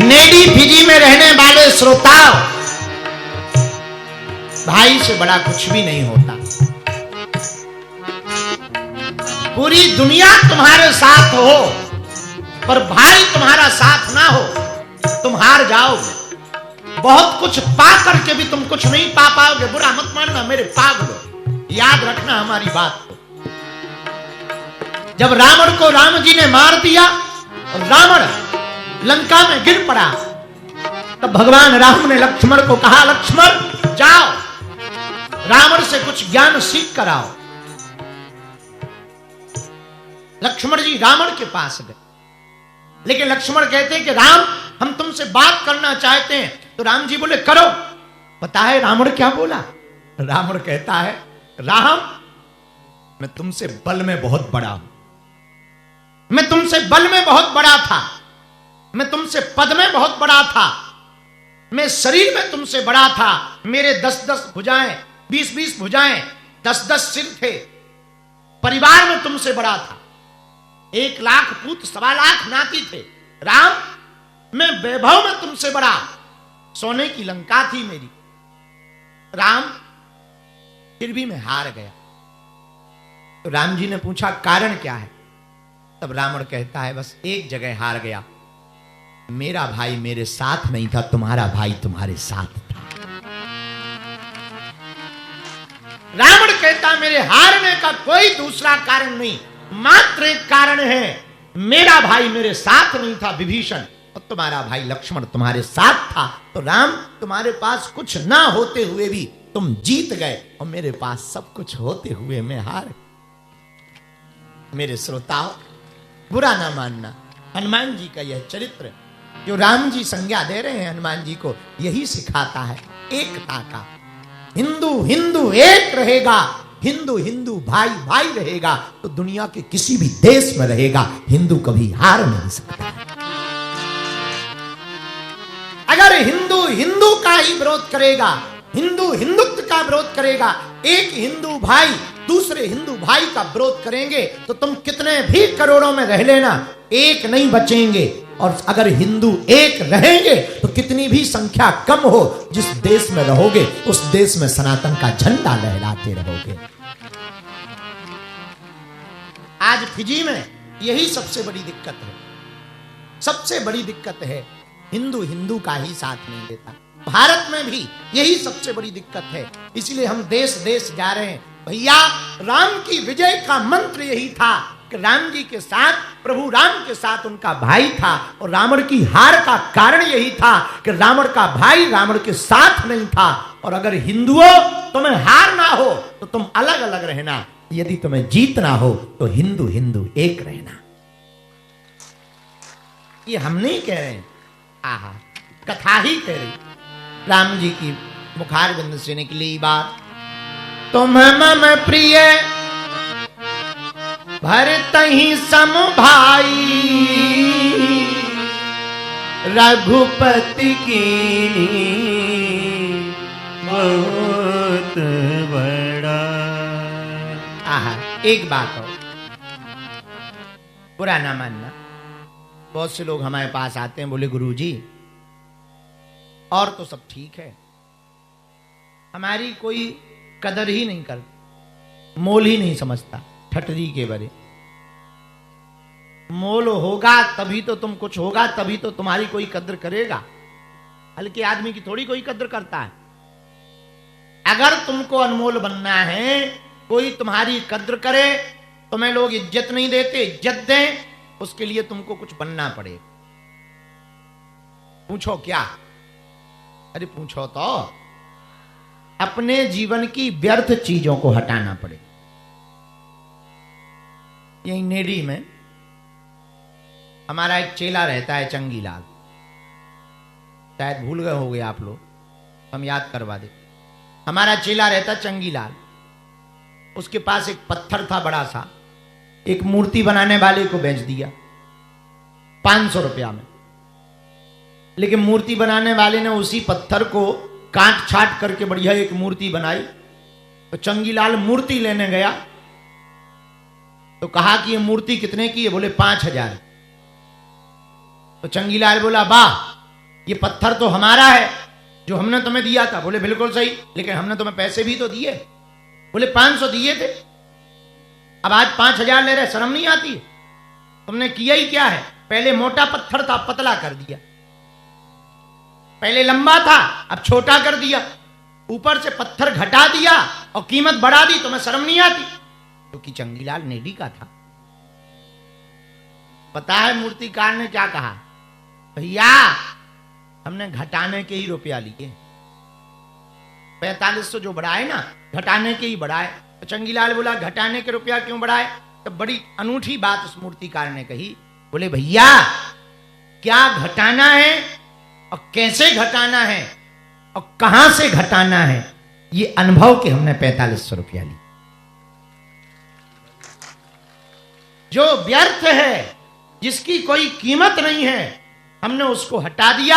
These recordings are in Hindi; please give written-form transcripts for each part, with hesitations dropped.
नेडी फिजी में रहने वाले श्रोताओं, भाई से बड़ा कुछ भी नहीं होता। पूरी दुनिया तुम्हारे साथ हो पर भाई तुम्हारा साथ ना हो, तुम हार जाओगे। बहुत कुछ पा करके भी तुम कुछ नहीं पा पाओगे। बुरा मत मानना मेरे पागलों, याद रखना हमारी बात को। जब रावण को राम जी ने मार दिया और रावण लंका में गिर पड़ा, तब भगवान राम ने लक्ष्मण को कहा, लक्ष्मण जाओ रावण से कुछ ज्ञान सीख कर आओ। लक्ष्मण जी रावण के पास गए, लेकिन लक्ष्मण कहते हैं कि राम हम तुमसे बात करना चाहते हैं। तो राम जी बोले करो। पता है रावण क्या बोला? रावण कहता है, राम मैं तुमसे बल में बहुत बड़ा हूं, मैं तुमसे बल में बहुत बड़ा था, मैं तुमसे पद में बहुत बड़ा था, मैं शरीर में तुमसे बड़ा था। मेरे 10-10 भुजाएं, 20-20 भुजाएं, 10-10 सिर थे। परिवार में तुमसे बड़ा था। 1 लाख पुत्र, 1.25 लाख नाती थे। राम मैं वैभव में तुमसे बड़ा, सोने की लंका थी मेरी। राम फिर भी मैं हार गया। तो राम जी ने पूछा कारण क्या है? तब रावण कहता है, बस एक जगह हार गया, मेरा भाई मेरे साथ नहीं था, तुम्हारा भाई तुम्हारे साथ था। रावण कहता मेरे हारने का कोई दूसरा कारण नहीं, मात्र एक कारण है, मेरा भाई मेरे साथ नहीं था विभीषण, और तुम्हारा भाई लक्ष्मण तुम्हारे साथ था। तो राम तुम्हारे पास कुछ ना होते हुए भी तुम जीत गए, और मेरे पास सब कुछ होते हुए मैं हार। मेरे श्रोताओं, बुरा ना मानना, हनुमान जी का यह चरित्र जो राम जी संज्ञा दे रहे हैं हनुमान जी को, यही सिखाता है एकता का। हिंदू हिंदू एक रहेगा, हिंदू हिंदू भाई भाई रहेगा, तो दुनिया के किसी भी देश में रहेगा, हिंदू कभी हार नहीं सकता। अगर हिंदू हिंदू का ही विरोध करेगा, हिंदू हिंदुत्व का विरोध करेगा, एक हिंदू भाई दूसरे हिंदू भाई का विरोध करेंगे, तो तुम कितने भी करोड़ों में रह लेना, एक नहीं बचेंगे। और अगर हिंदू एक रहेंगे तो कितनी भी संख्या कम हो, जिस देश में रहोगे उस देश में सनातन का झंडा लहराते रहोगे। आज फिजी में यही सबसे बड़ी दिक्कत है, सबसे बड़ी दिक्कत है, हिंदू हिंदू का ही साथ नहीं देता। भारत में भी यही सबसे बड़ी दिक्कत है, इसलिए हम देश देश जा रहे हैं। भैया राम की विजय का मंत्र यही था कि राम जी के साथ, प्रभु राम के साथ उनका भाई था, और रावण की हार का कारण यही था कि रावण का भाई रावण के साथ नहीं था। और अगर हिंदुओं तुम्हें हार ना हो तो तुम अलग अलग रहना, यदि तुम्हें जीतना हो तो हिंदू हिंदू एक रहना। ये हम नहीं कह रहे हैं, आहा कथा ही कह रही, राम जी की मुखारविंद से निकली बात। तुम मम प्रिय भरतहि सम भाई, रघुपति की बहुत बड़ा। आहा एक बात हो, बुरा ना मानना, बहुत से लोग हमारे पास आते हैं, बोले गुरुजी और तो सब ठीक है, हमारी कोई कदर ही नहीं कर, मोल ही नहीं समझता, ठटरी के बरे। मोल होगा तभी तो तुम कुछ होगा, तभी तो तुम्हारी कोई कद्र करेगा। हल्के आदमी की थोड़ी कोई कद्र करता है। अगर तुमको अनमोल बनना है, कोई तुम्हारी कद्र करे, तुम्हें लोग इज्जत नहीं देते, इज्जत दें, उसके लिए तुमको कुछ बनना पड़ेगा। पूछो क्या? अरे पूछो तो, अपने जीवन की व्यर्थ चीजों को हटाना पड़ेगा। यही नेडी में हमारा एक चेला रहता है, चंगीलाल, शायद भूल गए होंगे आप लोग, हम याद करवा दे। हमारा चेला रहता चंगीलाल, उसके पास एक पत्थर था बड़ा सा, एक मूर्ति बनाने वाले को बेच दिया 500 रुपया में। लेकिन मूर्ति बनाने वाले ने उसी पत्थर को काट छाट करके बढ़िया एक मूर्ति बनाई। तो चंगीलाल मूर्ति लेने गया तो कहा कि ये मूर्ति कितने की है? बोले 5000। तो चंगीलाल बोला वाह, ये पत्थर तो हमारा है जो हमने तुम्हें दिया था। बोले बिल्कुल सही, लेकिन हमने तुम्हें पैसे भी तो दिए। बोले 500 दिए थे, अब आज 5000 ले रहे, शर्म नहीं आती? तुमने किया ही क्या है? पहले मोटा पत्थर था, पतला कर दिया। पहले लंबा था, अब छोटा कर दिया। ऊपर से पत्थर घटा दिया और कीमत बढ़ा दी। तुम्हें शर्म नहीं आती? क्योंकि चंगीलाल नेडी का था। पता है मूर्तिकार ने क्या कहा? भैया हमने घटाने के ही रुपया लिए, 4500 जो बढ़ाए ना, घटाने के ही बढ़ाए। तो चंगीलाल बोला घटाने के रुपया क्यों बढ़ाए? तो बड़ी अनूठी बात उस मूर्तिकार ने कही। बोले भैया क्या घटाना है और कैसे घटाना है और कहां से घटाना है, ये अनुभव के हमने 4500 रुपया लिए। जो व्यर्थ है, जिसकी कोई कीमत नहीं है, हमने उसको हटा दिया,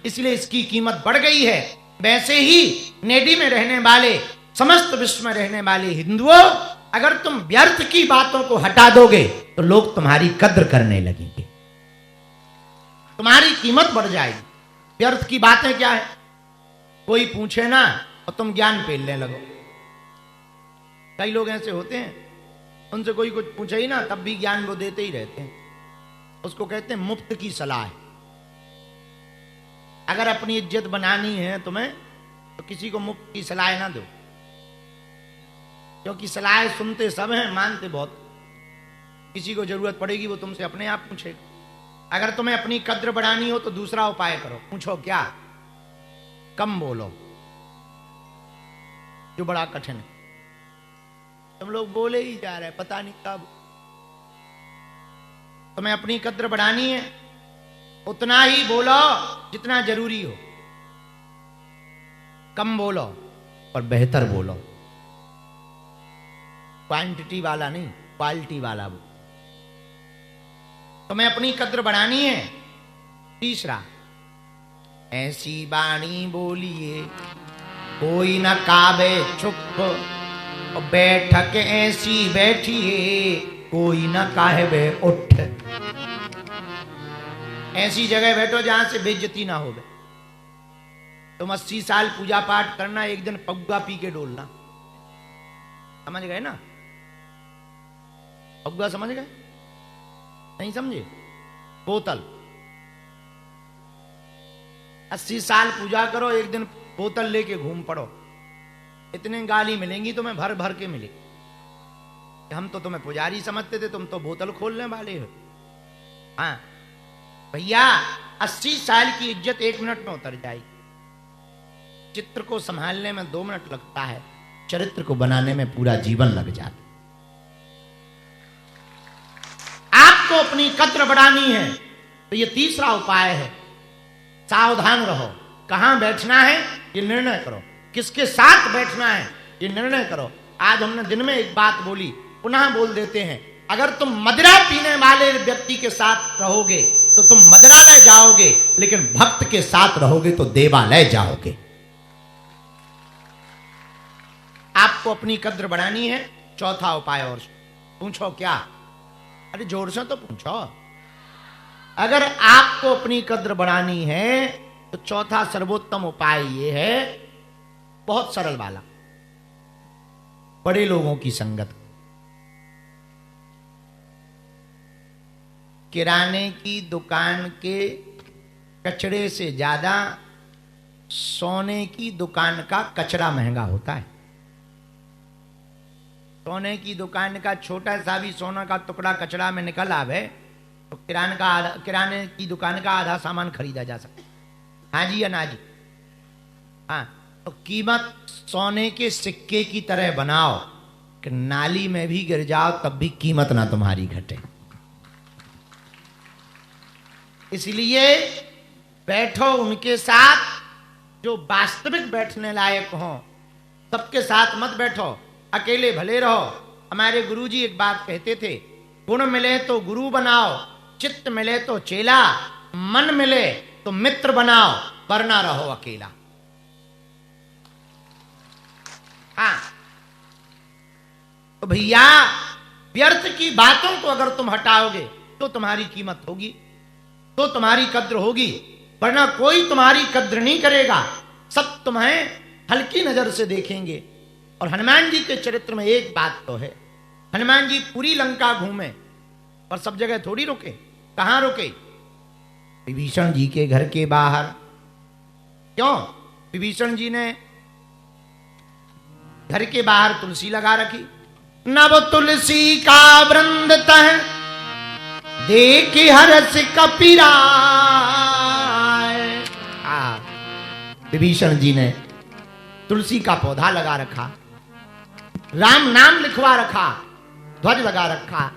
इसलिए इसकी कीमत बढ़ गई है। वैसे ही नेडी में रहने वाले, समस्त विश्व में रहने वाले हिंदुओं, अगर तुम व्यर्थ की बातों को हटा दोगे तो लोग तुम्हारी कद्र करने लगेंगे, तुम्हारी कीमत बढ़ जाएगी। व्यर्थ की बातें क्या है? कोई पूछे ना और तुम ज्ञान पेलने लगो। कई लोग ऐसे होते हैं, उनसे कोई कुछ पूछे ही ना, तब भी ज्ञान वो देते ही रहते हैं। उसको कहते हैं मुफ्त की सलाह। अगर अपनी इज्जत बनानी है तुम्हें, तो किसी को मुफ्त की सलाह ना दो, क्योंकि सलाह सुनते सब हैं, मानते बहुत। किसी को जरूरत पड़ेगी वो तुमसे अपने आप पूछेगा। अगर तुम्हें अपनी कद्र बढ़ानी हो तो दूसरा उपाय करो। पूछो क्या? कम बोलो, जो बड़ा कठिन है। तुम लोग बोले ही जा रहे, पता नहीं कब। तुम्हें अपनी कद्र बढ़ानी है, उतना ही बोलो जितना जरूरी हो। कम बोलो और बेहतर बोलो। क्वांटिटी वाला नहीं, क्वालिटी वाला बोलो। तुम्हें अपनी कद्र बढ़ानी है। तीसरा, ऐसी बाणी बोलिए कोई न काबे चुप, और बैठक ऐसी बैठिए कोई न काहे उठ। ऐसी जगह बैठो जहां से बेइज्जती ना हो। तुम 80 साल पूजा पाठ करना, एक दिन पगुआ पी के डोलना। समझ गए ना? पगुआ समझ गए? नहीं समझे? बोतल। 80 साल पूजा करो, एक दिन बोतल लेके घूम पड़ो, इतने गाली मिलेंगी तुम्हें, भर भर के मिलेगी। हम तो तुम्हें पुजारी समझते थे, तुम तो बोतल खोलने वाले हो। हाँ भैया, 80 साल की इज्जत 1 मिनट में उतर जाएगी। चित्र को संभालने में 2 मिनट लगता है, चरित्र को बनाने में पूरा जीवन लग जाता। आपको अपनी कद्र बढ़ानी है तो ये तीसरा उपाय है। सावधान रहो। कहां बैठना है ये निर्णय करो, किसके साथ बैठना है ये निर्णय करो। आज हमने दिन में एक बात बोली, पुनः बोल देते हैं। अगर तुम मदिरा पीने वाले व्यक्ति के साथ रहोगे तो तुम मदिरालय जाओगे, लेकिन भक्त के साथ रहोगे तो देवालय जाओगे। आपको अपनी कद्र बढ़ानी है। चौथा उपाय और पूछो क्या? अरे जोर से तो पूछो। अगर आपको अपनी कद्र बढ़ानी है तो चौथा सर्वोत्तम उपाय ये है, बहुत सरल वाला, बड़े लोगों की संगत। किराने की दुकान के कचड़े से ज्यादा सोने की दुकान का कचरा महंगा होता है। सोने की दुकान का छोटा सा भी सोना का टुकड़ा कचरा में निकल आवे तो किराने की दुकान का आधा सामान खरीदा जा सकता है। हाँ जी या ना जी? हाँ, तो कीमत सोने के सिक्के की तरह बनाओ कि नाली में भी गिर जाओ तब भी कीमत ना तुम्हारी घटे। इसलिए बैठो उनके साथ जो वास्तविक बैठने लायक हो। सबके साथ मत बैठो, अकेले भले रहो। हमारे गुरुजी एक बात कहते थे, गुण मिले तो गुरु बनाओ, चित्त मिले तो चेला, मन मिले तो मित्र बनाओ, वरना रहो अकेला। हाँ, तो भैया व्यर्थ की बातों को अगर तुम हटाओगे तो तुम्हारी कीमत होगी, तो तुम्हारी कद्र होगी। वरना कोई तुम्हारी कद्र नहीं करेगा, सब तुम्हें हल्की नजर से देखेंगे। और हनुमान जी के चरित्र में एक बात तो है, हनुमान जी पूरी लंका घूमे पर सब जगह थोड़ी रुके। कहां रुके? विभीषण जी के घर के बाहर। क्यों? विभीषण जी ने घर के बाहर तुलसी लगा रखी। नव तुलसी का वृंद तह देख हर्ष कपिराय। विभीषण जी ने तुलसी का पौधा लगा रखा, राम नाम लिखवा रखा, ध्वज लगा रखा।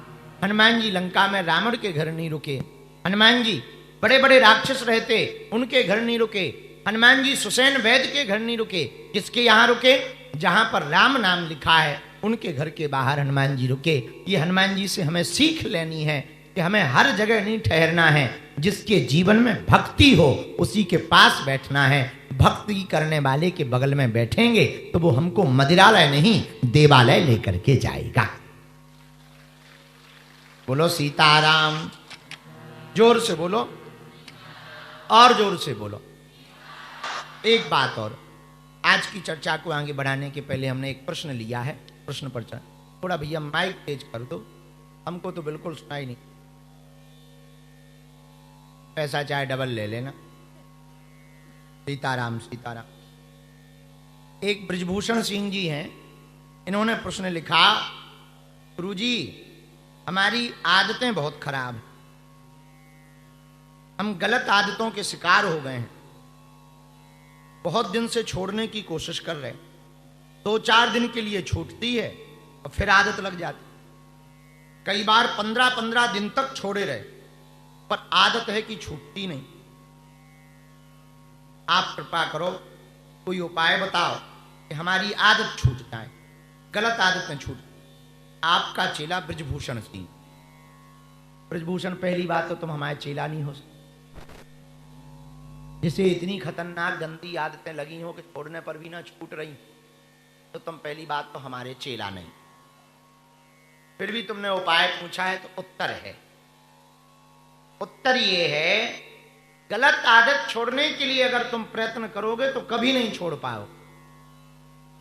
हनुमान जी लंका में रावण के घर नहीं रुके। हनुमान जी बड़े बड़े राक्षस रहते, उनके घर नहीं रुके। हनुमान जी सुसैन वैद्य के घर नहीं रुके। किसके यहां रुके? जहां पर राम नाम लिखा है उनके घर के बाहर हनुमान जी रुके। ये हनुमान जी से हमें सीख लेनी है कि हमें हर जगह नहीं ठहरना है। जिसके जीवन में भक्ति हो उसी के पास बैठना है। भक्ति करने वाले के बगल में बैठेंगे तो वो हमको मदिरालय नहीं देवालय लेकर के जाएगा। बोलो सीताराम। जोर से बोलो और जोर से बोलो। एक बात और, आज की चर्चा को आगे बढ़ाने के पहले हमने एक प्रश्न लिया है। प्रश्न पर चल थोड़ा भैया माइक तेज कर दो, हमको तो बिल्कुल सुनाई नहीं। पैसा चाहे डबल ले लेना। सीताराम सीताराम। एक ब्रजभूषण सिंह जी हैं, इन्होंने प्रश्न लिखा, गुरुजी हमारी आदतें बहुत खराब हैं, हम गलत आदतों के शिकार हो गए हैं, बहुत दिन से छोड़ने की कोशिश कर रहे हैं, 2-4 दिन के लिए छूटती है और फिर आदत लग जाती। कई बार 15-15 दिन तक छोड़े रहे पर आदत है कि छूटती नहीं। आप कृपा करो कोई उपाय बताओ कि हमारी आदत छूट जाए, गलत आदतें छूट। आपका चेला ब्रजभूषण सिंह। ब्रजभूषण, पहली बात तो तुम हमारे चेला नहीं हो सकते। जिसे इतनी खतरनाक गंदी आदतें लगी हो कि छोड़ने पर भी ना छूट रही, तो तुम पहली बात तो हमारे चेला नहीं। फिर भी तुमने उपाय पूछा है तो उत्तर है। उत्तर ये है, गलत आदत छोड़ने के लिए अगर तुम प्रयत्न करोगे तो कभी नहीं छोड़ पाओ।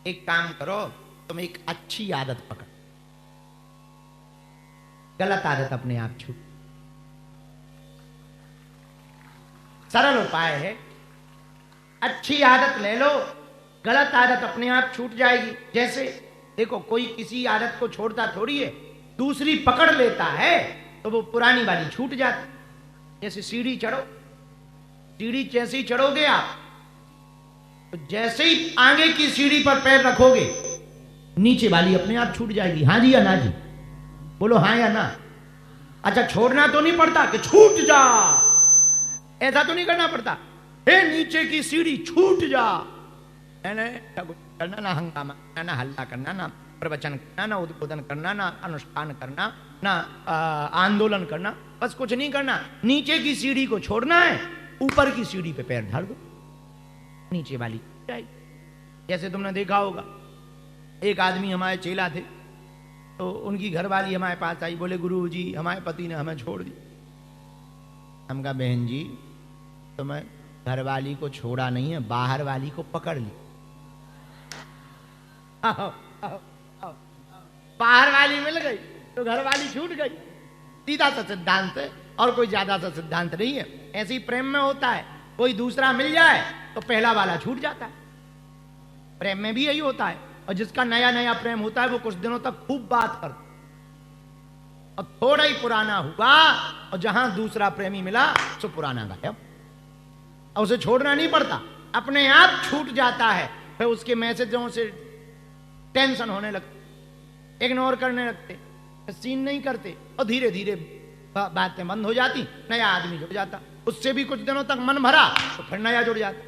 एक काम करो, तुम एक अच्छी आदत पकड़ो, गलत आदत अपने आप छूट। सरल उपाय है, अच्छी आदत ले लो, गलत आदत अपने आप छूट जाएगी। जैसे देखो, कोई किसी आदत को छोड़ता थोड़ी है, दूसरी पकड़ लेता है तो वो पुरानी वाली छूट जाती। जैसे सीढ़ी चढ़ो, सीढ़ी जैसे ही चढ़ोगे आप, तो जैसे ही आगे की सीढ़ी पर पैर रखोगे नीचे वाली अपने आप छूट जाएगी। हाँ जी या ना जी? बोलो हाँ या ना। अच्छा, छोड़ना तो नहीं पड़ता कि छूट जा, ऐसा तो नहीं करना पड़ता, हे नीचे की सीढ़ी छूट जा। करना ना हंगामा करना, ना हल्ला करना, ना प्रवचन करना, ना उद्बोधन करना, ना अनुष्ठान करना, ना आंदोलन करना, बस कुछ नहीं करना। नीचे की सीढ़ी को छोड़ना है, ऊपर की सीढ़ी पे पैर धर दो, नीचे वाली जाएगी। जैसे तुमने देखा होगा, एक आदमी हमारे चेला थे, तो उनकी घरवाली हमारे पास आई, बोले गुरुजी हमारे पति ने हमें छोड़ दी। हम कहा बहन जी, तुम्हें घरवाली को छोड़ा नहीं है, बाहर वाली को पकड़ ली। बाहर वाली मिल गई तो घरवाली छूट गई। सीधा सा सिद्धांत है और कोई ज्यादा सा सिद्धांत नहीं है। ऐसे ही प्रेम में होता है, कोई दूसरा मिल जाए तो पहला वाला छूट जाता है। प्रेम में भी यही होता है। और जिसका नया नया प्रेम होता है वो कुछ दिनों तक खूब बात करता, और थोड़ा ही पुराना हुआ और जहां दूसरा प्रेमी मिला तो पुराना गायब, और उसे छोड़ना नहीं पड़ता, अपने आप छूट जाता है। फिर उसके मैसेजों से टेंशन होने लगती, इग्नोर करने लगते, सीन नहीं करते, और धीरे धीरे बातें बंद हो जाती, नया आदमी जुड़ जाता। उससे भी कुछ दिनों तक मन भरा तो फिर नया जुड़ जाता।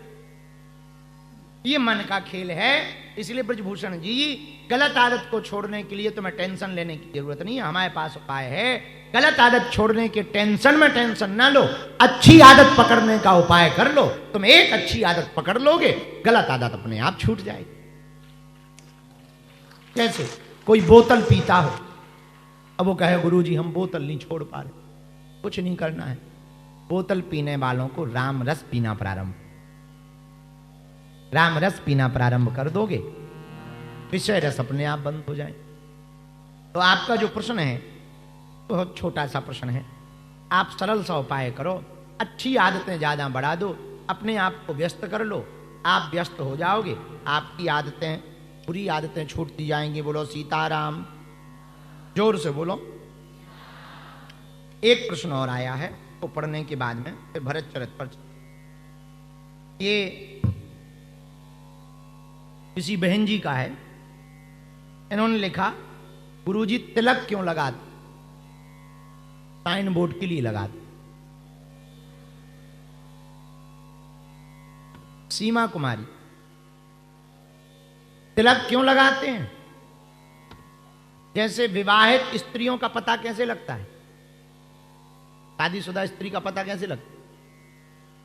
ये मन का खेल है। इसलिए ब्रजभूषण जी, गलत आदत को छोड़ने के लिए तुम्हें टेंशन लेने की जरूरत नहीं है, हमारे पास उपाय है। गलत आदत छोड़ने के टेंशन में टेंशन ना लो, अच्छी आदत पकड़ने का उपाय कर लो। तुम एक अच्छी आदत पकड़ लोगे, गलत आदत अपने आप छूट जाएगी। कैसे? कोई बोतल पीता हो, अब वो कहे गुरुजी हम बोतल नहीं छोड़ पा रहे। कुछ नहीं करना है, बोतल पीने वालों को राम रस पीना प्रारंभ, राम रस पीना प्रारंभ कर दोगे, विषय रस अपने आप बंद हो जाए। तो आपका जो प्रश्न है बहुत छोटा सा प्रश्न है, आप सरल सा उपाय करो, अच्छी आदतें ज्यादा बढ़ा दो, अपने आप को व्यस्त कर लो, आप व्यस्त हो जाओगे, आपकी आदतें, बुरी आदतें छूटती जाएंगी। बोलो सीताराम, जोर से बोलो। एक प्रश्न और आया है, वो पढ़ने के बाद में फिर भरत चरित पर। ये किसी बहन जी का है, इन्होंने लिखा, गुरुजी तिलक क्यों लगाते? साइन बोर्ड के लिए लगाते। सीमा कुमारी, तिलक क्यों लगाते हैं? जैसे विवाहित स्त्रियों का पता कैसे लगता है, शादीशुदा स्त्री का पता कैसे लगता है?